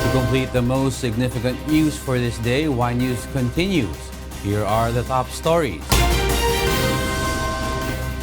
To complete the most significant news for this day, Y News continues. Here are the top stories.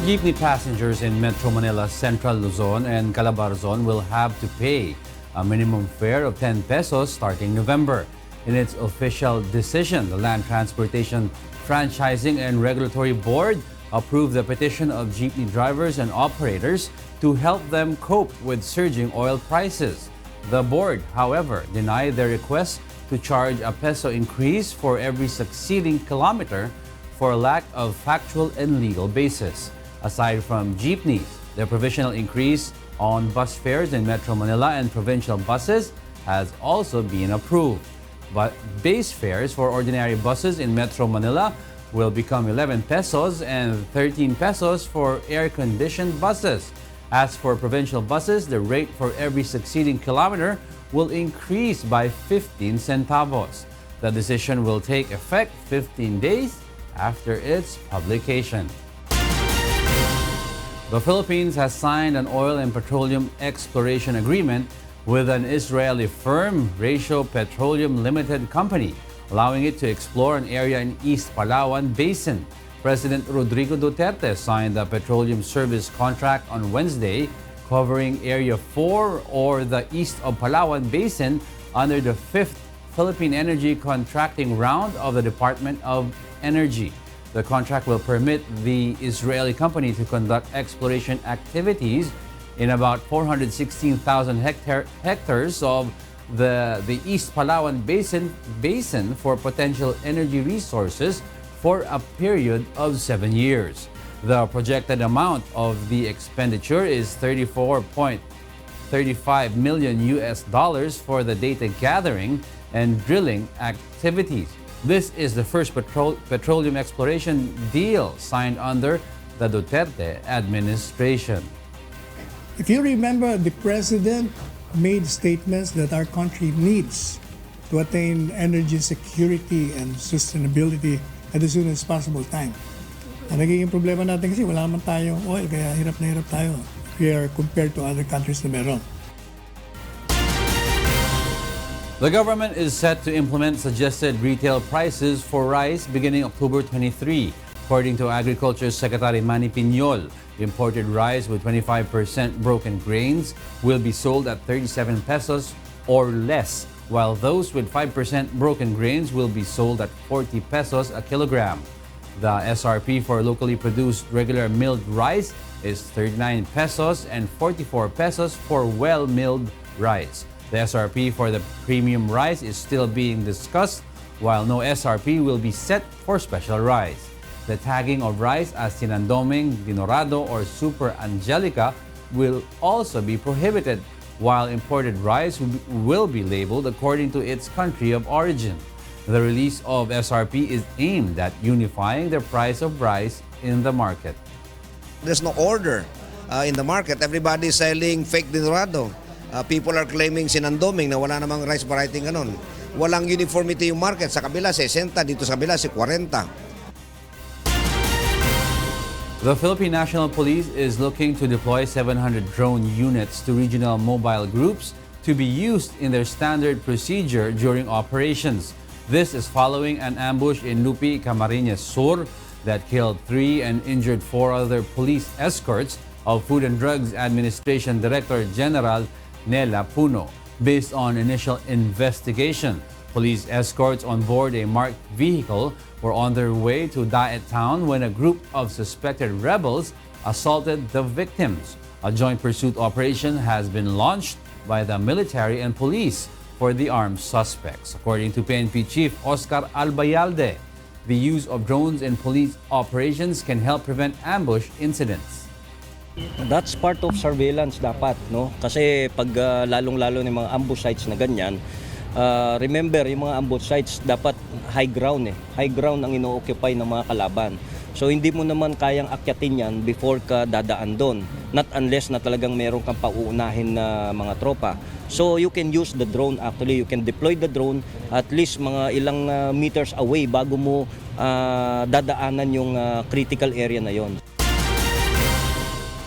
Jeepney passengers in Metro Manila's Central Luzon and Calabarzon will have to pay a minimum fare of 10 pesos starting November. In its official decision, the Land Transportation Franchising and Regulatory Board approved the petition of jeepney drivers and operators to help them cope with surging oil prices. The board, however, denied their request to charge a peso increase for every succeeding kilometer for lack of factual and legal basis. Aside from jeepneys, the provisional increase on bus fares in Metro Manila and provincial buses has also been approved. But base fares for ordinary buses in Metro Manila will become 11 pesos and 13 pesos for air-conditioned buses. As for provincial buses, the rate for every succeeding kilometer will increase by 15 centavos. The decision will take effect 15 days after its publication. The Philippines has signed an oil and petroleum exploration agreement with an Israeli firm, Ratio Petroleum Limited Company, allowing it to explore an area in East Palawan Basin. President Rodrigo Duterte signed the petroleum service contract on Wednesday, covering Area 4 or the East of Palawan Basin under the 5th Philippine Energy Contracting Round of the Department of Energy. The contract will permit the Israeli company to conduct exploration activities in about 416,000 hectares of the East Palawan Basin for potential energy resources for a period of 7 years. The projected amount of the expenditure is $34.35 million for the data gathering and drilling activities. This is the first petroleum exploration deal signed under the Duterte administration. If you remember, the president made statements that our country needs to attain energy security and sustainability at the soonest possible time. Ang nagiging problema natin kasi wala naman tayong oil, kaya hirap na hirap tayo. We are compared to other countries na meron. The government is set to implement suggested retail prices for rice beginning October 23. According to Agriculture Secretary Manny Piñol, imported rice with 25% broken grains will be sold at 37 pesos or less, while those with 5% broken grains will be sold at 40 pesos a kilogram. The SRP for locally produced regular milled rice is 39 pesos and 44 pesos for well-milled rice. The SRP for the premium rice is still being discussed, while no SRP will be set for special rice. The tagging of rice as Sinandoming, Dinorado, or Super Angelica will also be prohibited, while imported rice will be labeled according to its country of origin. The release of SRP is aimed at unifying the price of rice in the market. There's no order in the market. Everybody is selling fake Dinorado. People are claiming Sinandoming na wala namang rice variety ganun. Walang uniformity yung market. Sa kabila, 60. Dito sa kabila, 40. The Philippine National Police is looking to deploy 700 drone units to regional mobile groups to be used in their standard procedure during operations. This is following an ambush in Lupi, Camarines Sur that killed 3 and injured 4 other police escorts of Food and Drugs Administration Director General Nela Puno. Based on initial investigation, police escorts on board a marked vehicle were on their way to Daet Town when a group of suspected rebels assaulted the victims. A joint pursuit operation has been launched by the military and police for the armed suspects. According to PNP Chief Oscar Albayalde, the use of drones in police operations can help prevent ambush incidents. That's part of surveillance dapat, no? Kasi pag lalong-lalo ng mga ambush sites na ganyan, remember yung mga ambush sites dapat high ground eh. High ground ang ino-occupy ng mga kalaban. So hindi mo naman kayang akyatin yan before ka dadaan doon. Not unless na talagang meron kang pauunahin na mga tropa. So you can use the drone actually. You can deploy the drone at least mga ilang meters away bago mo dadaanan yung critical area na yon.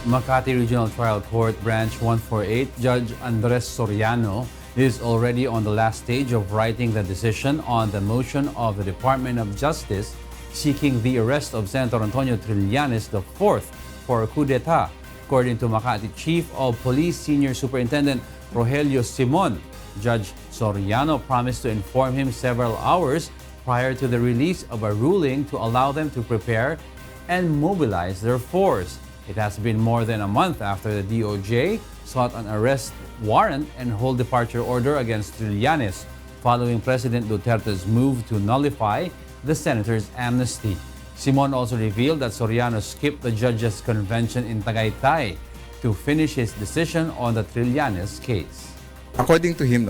Makati Regional Trial Court Branch 148, Judge Andres Soriano He is already on the last stage of writing the decision on the motion of the Department of Justice seeking the arrest of Senator Antonio Trillanes IV for a coup d'etat. According to Makati Chief of Police Senior Superintendent Rogelio Simon, Judge Soriano promised to inform him several hours prior to the release of a ruling to allow them to prepare and mobilize their force. It has been more than a month after the DOJ sought an arrest warrant and hold departure order against Trillanes following President Duterte's move to nullify the senator's amnesty. Simon also revealed that Soriano skipped the judges' convention in Tagaytay to finish his decision on the Trillanes case. According to him,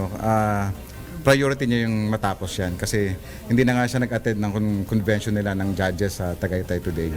priority niya yung matapos yan kasi hindi na nga siya nag-attend ng convention nila ng judges sa Tagaytay today.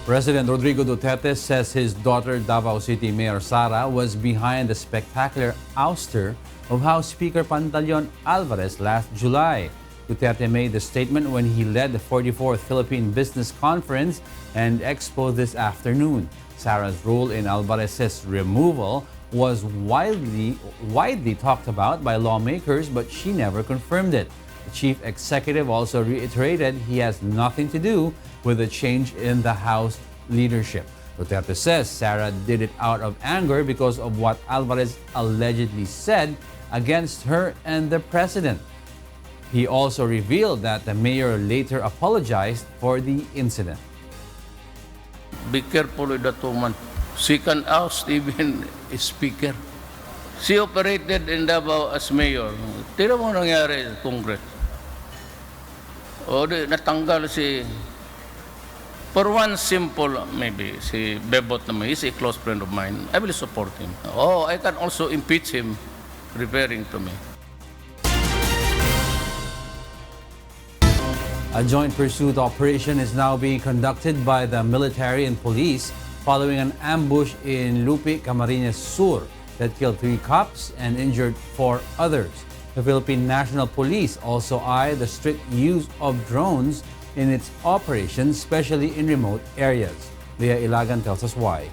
President Rodrigo Duterte says his daughter, Davao City Mayor Sara, was behind the spectacular ouster of House Speaker Pantaleon Alvarez last July. Duterte made the statement when he led the 44th Philippine Business Conference and Expo this afternoon. Sara's role in Alvarez's removal was widely talked about by lawmakers, but she never confirmed it. The chief executive also reiterated he has nothing to do with the change in the House leadership. Duterte says Sara did it out of anger because of what Alvarez allegedly said against her and the president. He also revealed that the mayor later apologized for the incident. Be careful with that woman. She can oust even a speaker. She operated in Davao as mayor. Tira mo nangyari sa Congress. O natanggal si... For one simple, maybe, si Bebot naman, he's a close friend of mine. I will support him. Oh, I can also impeach him, referring to me. A joint pursuit operation is now being conducted by the military and police following an ambush in Lupi, Camarines Sur that killed 3 cops and injured 4 others. The Philippine National Police also eyed the strict use of drones in its operations, especially in remote areas. Leah Ilagan tells us why.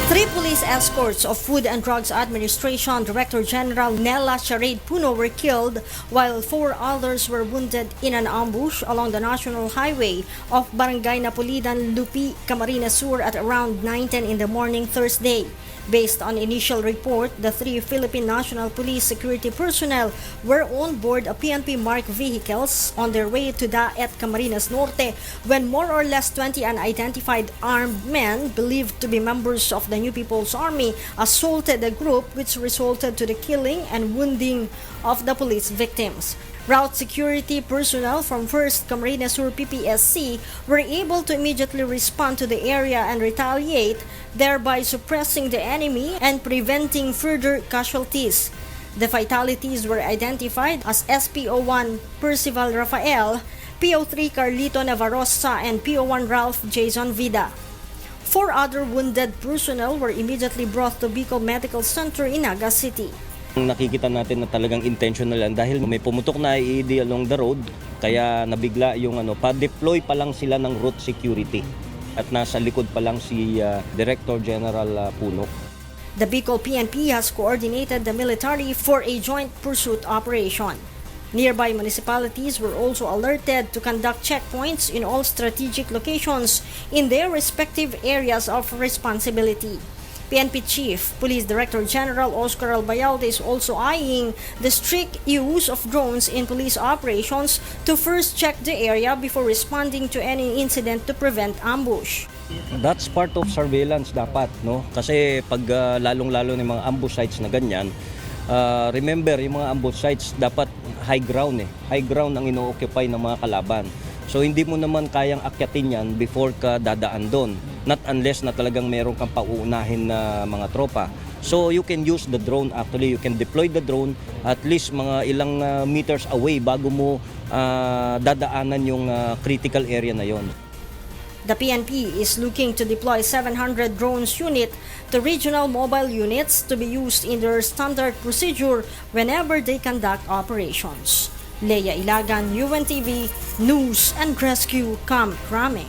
3 police escorts of Food and Drugs Administration Director General Nella Charade Puno were killed, while 4 others were wounded in an ambush along the national highway of Barangay Napolitan, Lupi, Camarines Sur at around 9:10 in the morning Thursday. Based on initial report, the 3 Philippine National Police security personnel were on board a PNP marked vehicles on their way to Daet, Camarines Norte when more or less 20 unidentified armed men believed to be members of the New People's Army assaulted the group, which resulted to the killing and wounding of the police victims. Route security personnel from 1st Camarines Sur PPSC were able to immediately respond to the area and retaliate, thereby suppressing the enemy and preventing further casualties. The fatalities were identified as SPO1 Percival Rafael, PO3 Carlito Navarrosa, and PO1 Ralph Jason Vida. 4 other wounded personnel were immediately brought to Bicol Medical Center in Naga City. Nakikita natin na talagang intentional yan dahil may pumutok na IED along the road, kaya nabigla yung pa-deploy pa lang sila ng route security at nasa likod pa lang si Director General Puno. The Bicol PNP has coordinated the military for a joint pursuit operation. Nearby municipalities were also alerted to conduct checkpoints in all strategic locations in their respective areas of responsibility. PNP Chief Police Director General Oscar Albayalde is also eyeing the strict use of drones in police operations to first check the area before responding to any incident to prevent ambush. That's part of surveillance dapat, no? Kasi pag lalong-lalo ng mga ambush sites na ganyan, remember yung mga ambush sites dapat high ground High ground ang ino-occupy ng mga kalaban. So hindi mo naman kayang akyatin yan before ka dadaan doon. Not unless na talagang meron kang pauunahin na mga tropa. So you can use the drone actually. You can deploy the drone at least mga ilang meters away bago mo dadaanan yung critical area na yon. The PNP is looking to deploy 700 drones unit to regional mobile units to be used in their standard procedure whenever they conduct operations. Leah Ilagan, UNTV, News and Rescue, Camp Crame.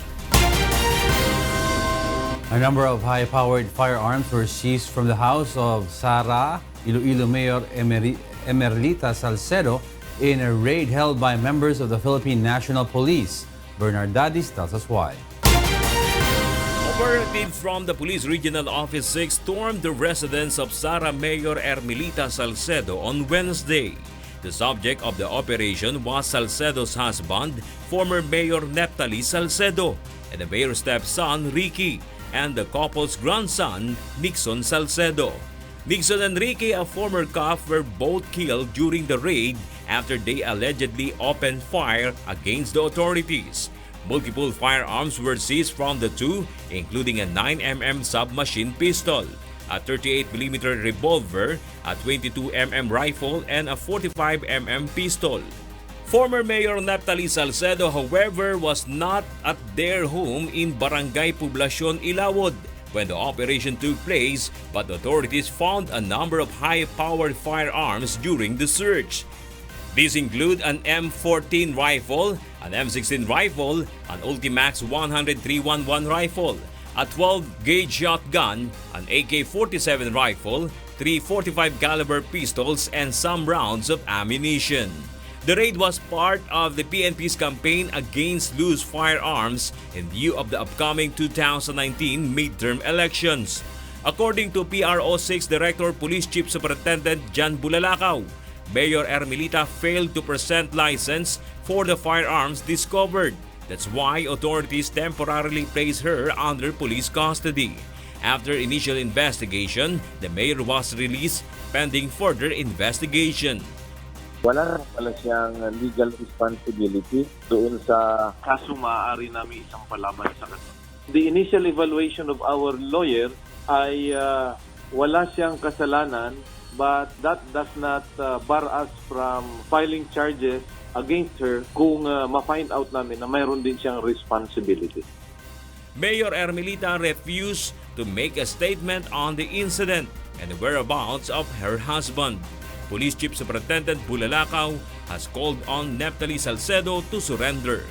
A number of high-powered firearms were seized from the house of Sara Iloilo Mayor Emerlita Salcedo in a raid held by members of the Philippine National Police. Bernard Dadis tells us why. Operatives from the Police Regional Office 6 stormed the residence of Sara Mayor Emerlita Salcedo on Wednesday. The subject of the operation was Salcedo's husband, former Mayor Neptali Salcedo, and the mayor's stepson, Ricky, and the couple's grandson, Nixon Salcedo. Nixon and Ricky, a former cop, were both killed during the raid after they allegedly opened fire against the authorities. Multiple firearms were seized from the two, including a 9mm submachine pistol, a 38mm revolver, a 22mm rifle, and a 45mm pistol. Former Mayor Neptali Salcedo, however, was not at their home in Barangay Poblacion, Ilawod when the operation took place, but authorities found a number of high-powered firearms during the search. These include an M14 rifle, an M16 rifle, an Ultimax 100-311 rifle, a 12-gauge shotgun, an AK-47 rifle, 3 45 caliber pistols, and some rounds of ammunition. The raid was part of the PNP's campaign against loose firearms in view of the upcoming 2019 midterm elections. According to PRO6 Director Police Chief Superintendent Jan Bulalakaw, Mayor Emerlita failed to present license for the firearms discovered. That's why authorities temporarily placed her under police custody. After initial investigation, the mayor was released pending further investigation. Wala pala siyang legal responsibility doon sa kaso maaari namin isang palaban sa kanya. The initial evaluation of our lawyer ay wala siyang kasalanan, but that does not bar us from filing charges against her kung ma-find out namin na mayroon din siyang responsibility. Mayor Emerlita refused to make a statement on the incident and the whereabouts of her husband. Police Chief Superintendent Bulalakaw has called on Neptali Salcedo to surrender.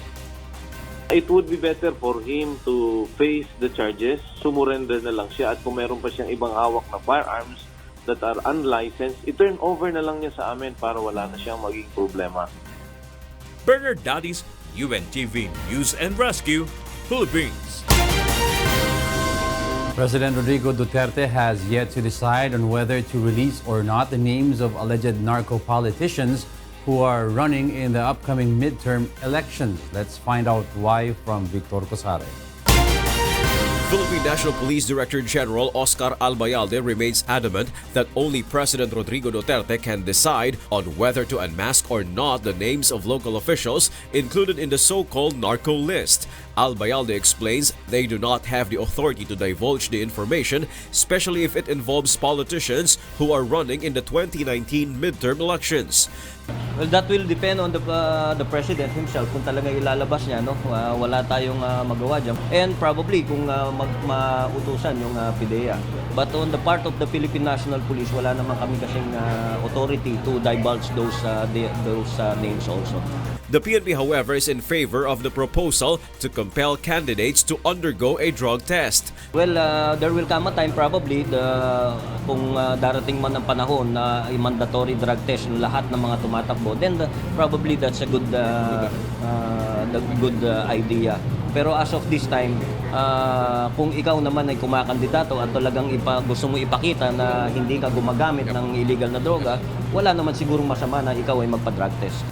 It would be better for him to face the charges, sumurrender na lang siya, at kung meron pa siyang ibang hawak na firearms that are unlicensed, i-turn over na lang niya sa amin para wala na siyang maging problema. Bernard Dadis, UNTV News and Rescue, Philippines. President Rodrigo Duterte has yet to decide on whether to release or not the names of alleged narco politicians who are running in the upcoming midterm elections. Let's find out why from Victor Cosare. Philippine National Police Director General Oscar Albayalde remains adamant that only President Rodrigo Duterte can decide on whether to unmask or not the names of local officials included in the so-called narco list. Albayalde explains they do not have the authority to divulge the information, especially if it involves politicians who are running in the 2019 midterm elections. Well, that will depend on the president himself kung talaga ilalabas niya, no? Wala tayong magawa dyan. And probably kung mautusan yung PIDEA. But on the part of the Philippine National Police, wala naman kami kasing authority to divulge those names also. The PNP, however, is in favor of the proposal to compel candidates to undergo a drug test. Well, there will come a time probably kung darating man ang panahon na mandatory drug test ng lahat ng mga tumatakbo, then probably that's a good idea. Pero as of this time, kung ikaw naman ay kumakandidato at talagang gusto mo ipakita na hindi ka gumagamit ng illegal na droga, wala naman sigurong masama na ikaw ay magpa-drug test.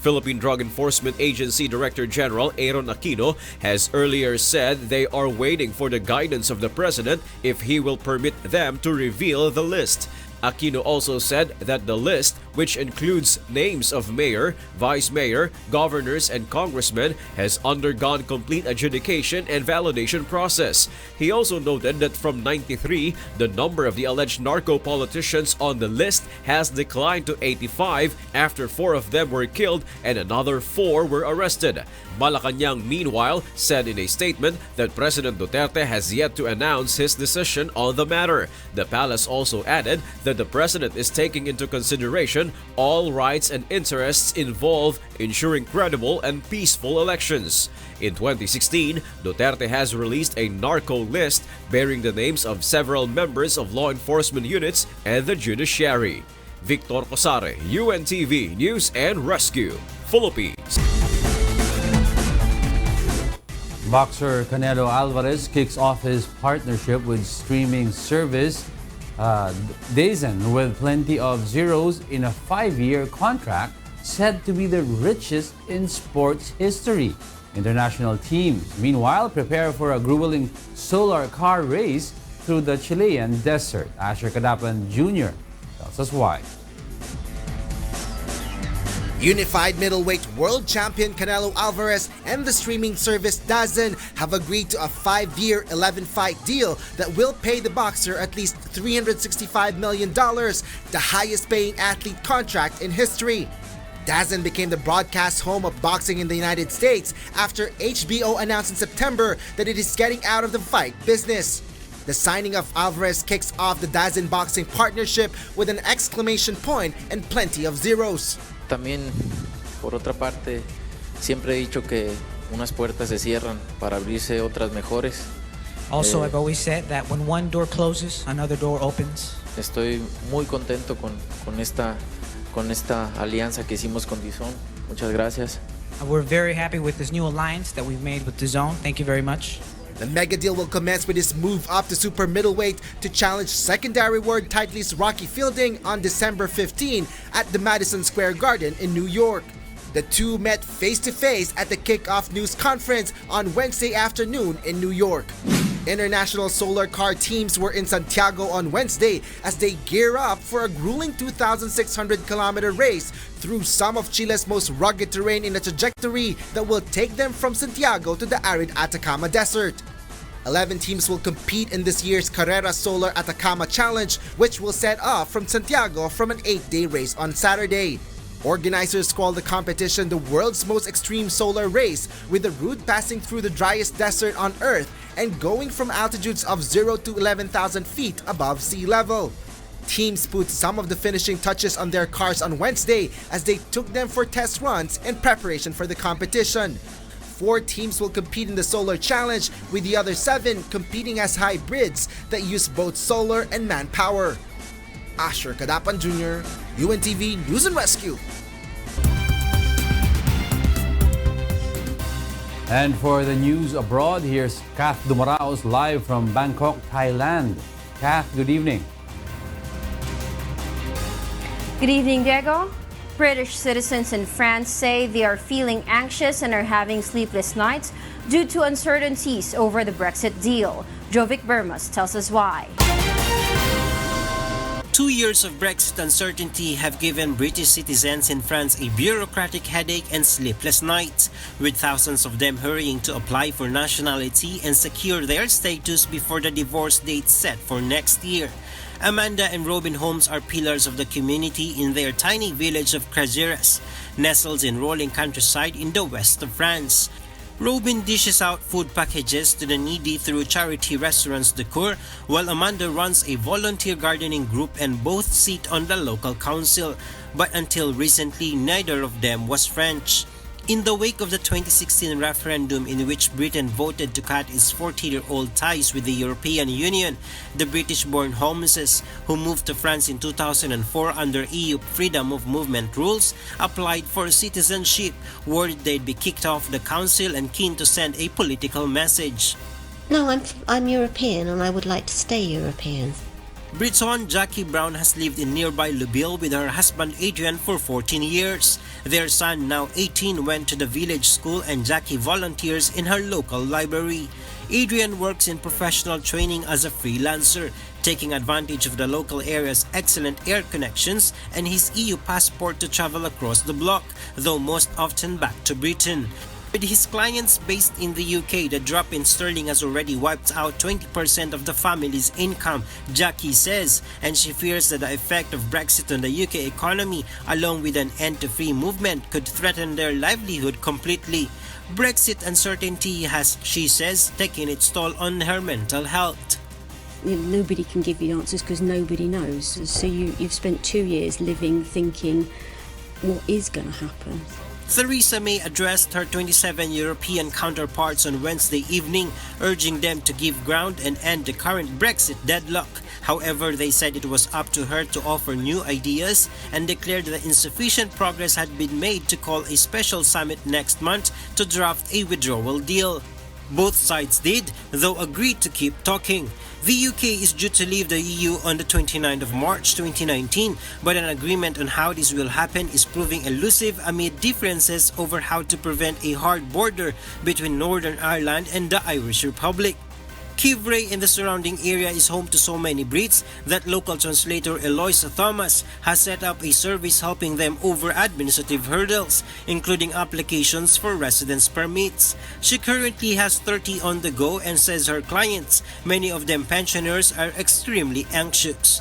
Philippine Drug Enforcement Agency Director General Aaron Aquino has earlier said they are waiting for the guidance of the president if he will permit them to reveal the list. Aquino also said that the list, which includes names of mayor, vice mayor, governors, and congressmen, has undergone complete adjudication and validation process. He also noted that from 93, the number of the alleged narco politicians on the list has declined to 85 after 4 of them were killed and another 4 were arrested. Malacanang, meanwhile, said in a statement that President Duterte has yet to announce his decision on the matter. The palace also added that that the president is taking into consideration all rights and interests involved, ensuring credible and peaceful elections. In 2016, Duterte has released a narco list bearing the names of several members of law enforcement units and the judiciary. Victor Cosare, UNTV News and Rescue, Philippines. Boxer Canelo Alvarez kicks off his partnership with streaming service DAZN with plenty of zeros in a 5-year contract said to be the richest in sports history. International teams, meanwhile, prepare for a grueling solar car race through the Chilean desert. Asher Cadapan Jr. tells us why. Unified middleweight world champion Canelo Alvarez and the streaming service DAZN have agreed to a 5-year, 11-fight deal that will pay the boxer at least $365 million, the highest-paying athlete contract in history. DAZN became the broadcast home of boxing in the United States after HBO announced in September that it is getting out of the fight business. The signing of Alvarez kicks off the DAZN boxing partnership with an exclamation point and plenty of zeros. También, por otra parte, siempre he dicho que unas puertas se cierran para abrirse otras mejores. Also, I've always said that when one door closes, another door opens. Estoy muy contento con esta alianza que hicimos con DAZN. Muchas gracias. We're very happy with this new alliance that we've made with DAZN. Thank you very much. The mega deal will commence with his move up to super middleweight to challenge secondary world titleist Rocky Fielding on December 15 at the Madison Square Garden in New York. The two met face-to-face at the kickoff news conference on Wednesday afternoon in New York. International solar car teams were in Santiago on Wednesday as they gear up for a grueling 2,600-kilometer race through some of Chile's most rugged terrain in a trajectory that will take them from Santiago to the arid Atacama Desert. 11 teams will compete in this year's Carrera Solar Atacama Challenge, which will set off from Santiago from an 8-day race on Saturday. Organizers call the competition the world's most extreme solar race, with the route passing through the driest desert on Earth and going from altitudes of 0 to 11,000 feet above sea level. Teams put some of the finishing touches on their cars on Wednesday as they took them for test runs in preparation for the competition. 4 teams will compete in the Solar Challenge, with the other 7 competing as hybrids that use both solar and manpower. Asher Cadapan Jr., UNTV News and Rescue. And for the news abroad, here's Kath Dumaraos live from Bangkok, Thailand. Kath, good evening. Good evening, Diego. British citizens in France say they are feeling anxious and are having sleepless nights due to uncertainties over the Brexit deal. Jovic Burmas tells us why. 2 years of Brexit uncertainty have given British citizens in France a bureaucratic headache and sleepless nights, with thousands of them hurrying to apply for nationality and secure their status before the divorce date set for next year. Amanda and Robin Holmes are pillars of the community in their tiny village of Cragères, nestled in rolling countryside in the west of France. Robin dishes out food packages to the needy through charity restaurants decor, while Amanda runs a volunteer gardening group and both sit on the local council. But until recently, neither of them was French. In the wake of the 2016 referendum in which Britain voted to cut its 40-year-old ties with the European Union, the British-born Holmeses, who moved to France in 2004 under EU freedom of movement rules, applied for citizenship, worried they'd be kicked off the council and keen to send a political message. No, I'm European and I would like to stay European. Briton Jackie Brown has lived in nearby Louville with her husband Adrian for 14 years. Their son, now 18, went to the village school and Jackie volunteers in her local library. Adrian works in professional training as a freelancer, taking advantage of the local area's excellent air connections and his EU passport to travel across the bloc, though most often back to Britain. With his clients based in the UK, the drop in sterling has already wiped out 20% of the family's income, Jackie says, and she fears that the effect of Brexit on the UK economy, along with an end to free movement, could threaten their livelihood completely. Brexit uncertainty has, she says, taken its toll on her mental health. nobody can give you answers because nobody knows. So you've spent 2 years living, thinking, what is going to happen? Theresa May addressed her 27 European counterparts on Wednesday evening, urging them to give ground and end the current Brexit deadlock. However, they said it was up to her to offer new ideas and declared that insufficient progress had been made to call a special summit next month to draft a withdrawal deal. Both sides did, though agreed to keep talking. The UK is due to leave the EU on the 29th of March 2019, but an agreement on how this will happen is proving elusive amid differences over how to prevent a hard border between Northern Ireland and the Irish Republic. Kivray and the surrounding area is home to so many Brits that local translator Eloise Thomas has set up a service helping them over administrative hurdles, including applications for residence permits. She currently has 30 on the go and says her clients, many of them pensioners, are extremely anxious.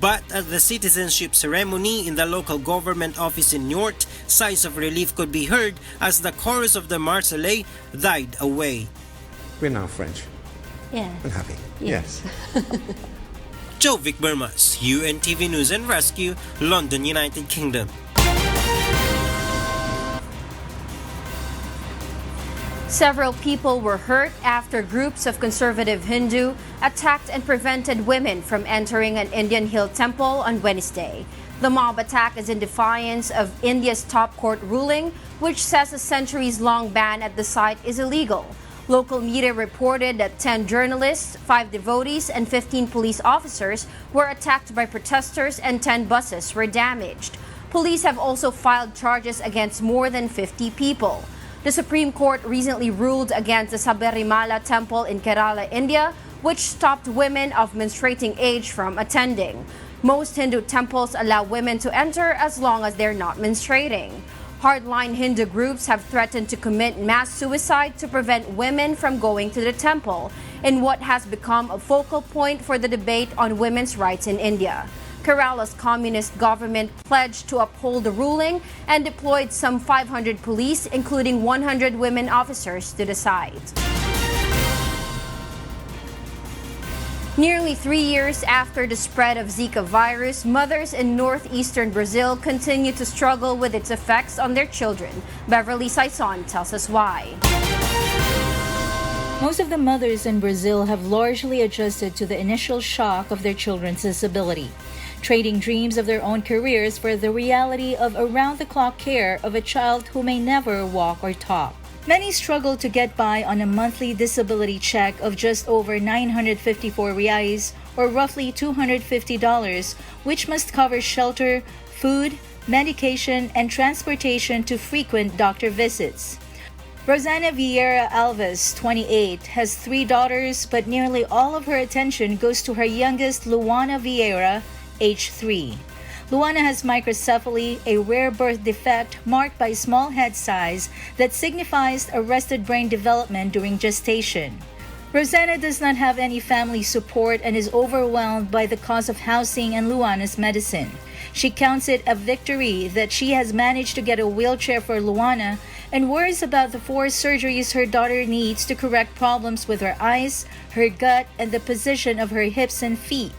But at the citizenship ceremony in the local government office in Niort, sighs of relief could be heard as the chorus of the Marseillaise died away. We're now French. Yeah. And happy. Yes. Jovic Burmas, UNTV News and Rescue, London, United Kingdom. Several people were hurt after groups of conservative Hindu attacked and prevented women from entering an Indian hill temple on Wednesday. The mob attack is in defiance of India's top court ruling, which says a centuries-long ban at the site is illegal. Local media reported that 10 journalists, 5 devotees, and 15 police officers were attacked by protesters and 10 buses were damaged. Police have also filed charges against more than 50 people. The Supreme Court recently ruled against the Sabarimala temple in Kerala, India, which stopped women of menstruating age from attending. Most Hindu temples allow women to enter as long as they're not menstruating. Hardline Hindu groups have threatened to commit mass suicide to prevent women from going to the temple, in what has become a focal point for the debate on women's rights in India. Kerala's communist government pledged to uphold the ruling and deployed some 500 police, including 100 women officers, to the site. Nearly 3 years after the spread of Zika virus, mothers in northeastern Brazil continue to struggle with its effects on their children. Beverly Saison tells us why. Most of the mothers in Brazil have largely adjusted to the initial shock of their children's disability, trading dreams of their own careers for the reality of around-the-clock care of a child who may never walk or talk. Many struggle to get by on a monthly disability check of just over 954 reais, or roughly $250, which must cover shelter, food, medication, and transportation to frequent doctor visits. Rosana Vieira Alves, 28, has 3 daughters, but nearly all of her attention goes to her youngest, Luana Vieira, age 3. Luana has microcephaly, a rare birth defect marked by small head size that signifies arrested brain development during gestation. Rosana does not have any family support and is overwhelmed by the cost of housing and Luana's medicine. She counts it a victory that she has managed to get a wheelchair for Luana and worries about the 4 surgeries her daughter needs to correct problems with her eyes, her gut, and the position of her hips and feet.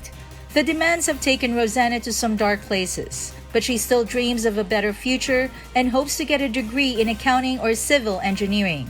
The demands have taken Rosana to some dark places, but she still dreams of a better future and hopes to get a degree in accounting or civil engineering.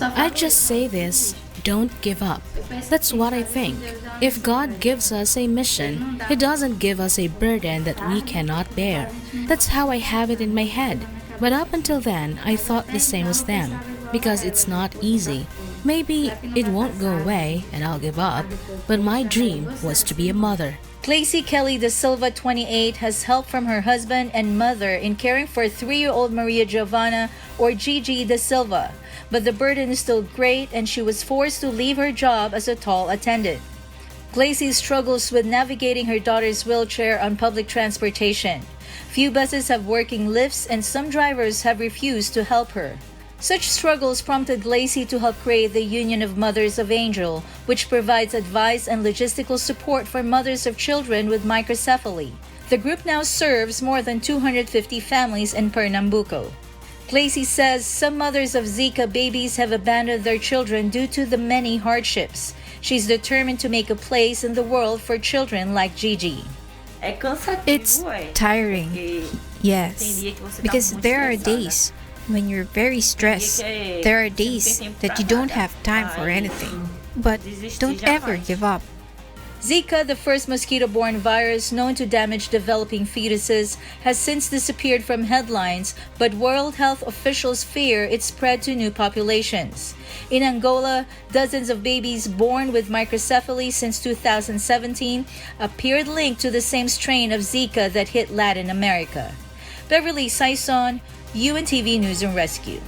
I just say this, don't give up. That's what I think. If God gives us a mission, He doesn't give us a burden that we cannot bear. That's how I have it in my head. But up until then, I thought the same as them, because it's not easy. Maybe it won't go away and I'll give up, but my dream was to be a mother. Claycy Kelly da Silva, 28, has help from her husband and mother in caring for 3-year-old Maria Giovanna, or Gigi da Silva. But the burden is still great and she was forced to leave her job as a tall attendant. Claycy struggles with navigating her daughter's wheelchair on public transportation. Few buses have working lifts and some drivers have refused to help her. Such struggles prompted Lacey to help create the Union of Mothers of Angel, which provides advice and logistical support for mothers of children with microcephaly. The group now serves more than 250 families in Pernambuco. Lacey says some mothers of Zika babies have abandoned their children due to the many hardships. She's determined to make a place in the world for children like Gigi. It's tiring, yes, because there are days when you're very stressed. There are days that you don't have time for anything. But don't ever give up. Zika, the first mosquito-borne virus known to damage developing fetuses, has since disappeared from headlines, but World Health officials fear it spread to new populations. In Angola, dozens of babies born with microcephaly since 2017 appeared linked to the same strain of Zika that hit Latin America. Beverly Saison, UNTV News and Rescue.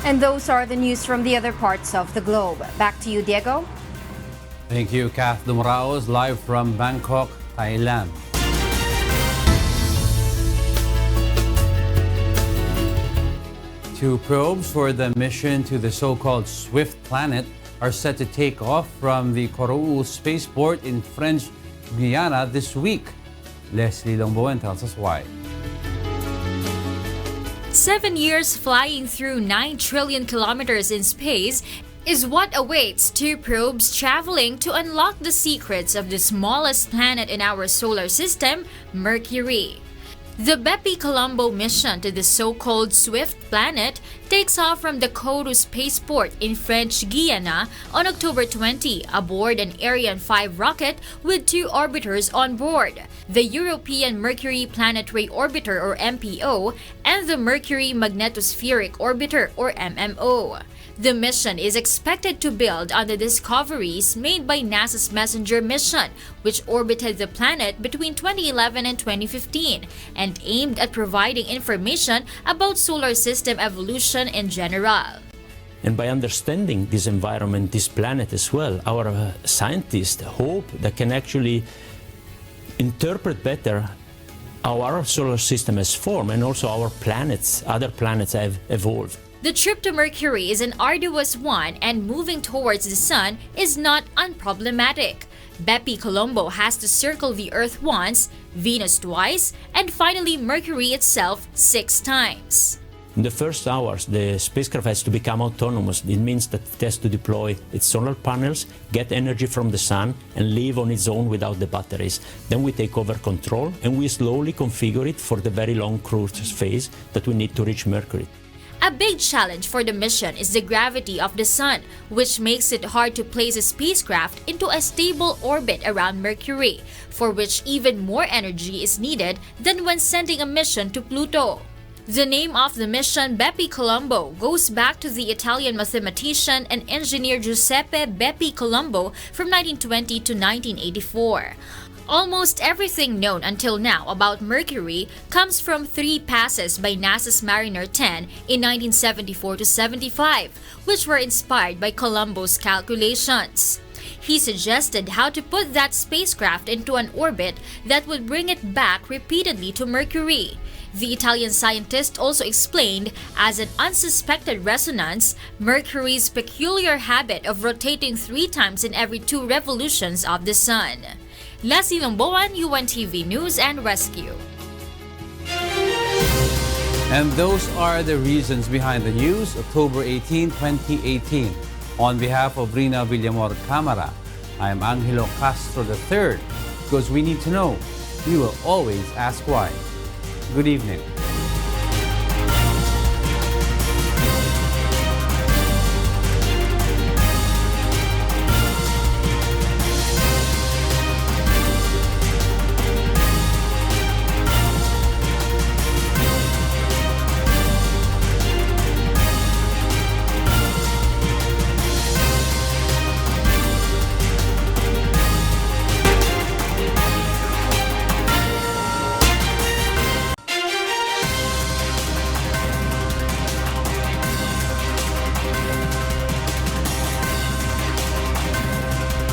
And those are the news from the other parts of the globe. Back to you, Diego. Thank you, Kath Dumraos, live from Bangkok, Thailand. Two probes for the mission to the so-called Swift planet are set to take off from the Kourou spaceport in French Guiana this week. Leslie Longboen tells us why. 7 years flying through 9 trillion kilometers in space is what awaits two probes traveling to unlock the secrets of the smallest planet in our solar system, Mercury. The Bepi-Colombo mission to the so-called Swift planet takes off from the Kourou spaceport in French Guiana on October 20 aboard an Ariane 5 rocket with 2 orbiters on board, the European Mercury Planetary Orbiter or MPO and the Mercury Magnetospheric Orbiter or MMO. The mission is expected to build on the discoveries made by NASA's Messenger mission, which orbited the planet between 2011 and 2015 and aimed at providing information about solar system evolution in general. And by understanding this environment, this planet as well, our scientists hope that can actually interpret better how our solar system has formed and also our planets, other planets have evolved. The trip to Mercury is an arduous one, and moving towards the Sun is not unproblematic. Bepi-Colombo has to circle the Earth once, Venus twice, and finally Mercury itself 6 times. In the first hours, the spacecraft has to become autonomous. It means that it has to deploy its solar panels, get energy from the sun, and live on its own without the batteries. Then we take over control and we slowly configure it for the very long cruise phase that we need to reach Mercury. A big challenge for the mission is the gravity of the Sun, which makes it hard to place a spacecraft into a stable orbit around Mercury, for which even more energy is needed than when sending a mission to Pluto. The name of the mission, Bepi-Colombo, goes back to the Italian mathematician and engineer Giuseppe Bepi-Colombo from 1920 to 1984. Almost everything known until now about Mercury comes from 3 passes by NASA's Mariner 10 in 1974 to 75, which were inspired by Colombo's calculations. He suggested how to put that spacecraft into an orbit that would bring it back repeatedly to Mercury. The Italian scientist also explained, as an unsuspected resonance, Mercury's peculiar habit of rotating 3 times in every 2 revolutions of the Sun. Leslie Lomboan, UNTV News and Rescue. And those are the reasons behind the news, October 18, 2018. On behalf of Rheena Villamor-Camara, I am Angelo Castro III. Because we need to know, we will always ask why. Good evening.